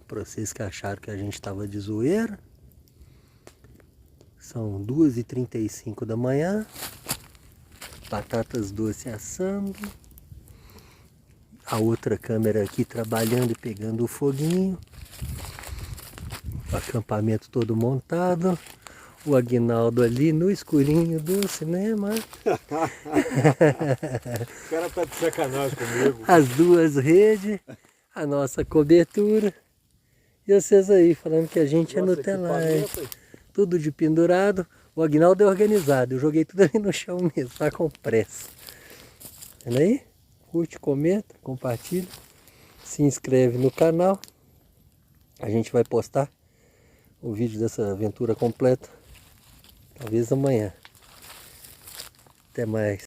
Para vocês que acharam que a gente estava de zoeira. São 2h35 da manhã. Batatas doces assando. A outra câmera aqui trabalhando e pegando o foguinho. O acampamento todo montado. O Aguinaldo ali no escurinho do cinema. O cara tá de sacanagem comigo. As duas redes. A nossa cobertura. E vocês aí falando que a gente Nossa, é Nutelite. Tudo de pendurado. O Aguinaldo é organizado. Eu joguei tudo ali no chão mesmo, tá com pressa. Vendo aí? Curte, comenta, compartilha. Se inscreve no canal. A gente vai postar o vídeo dessa aventura completa. Talvez amanhã. Até mais.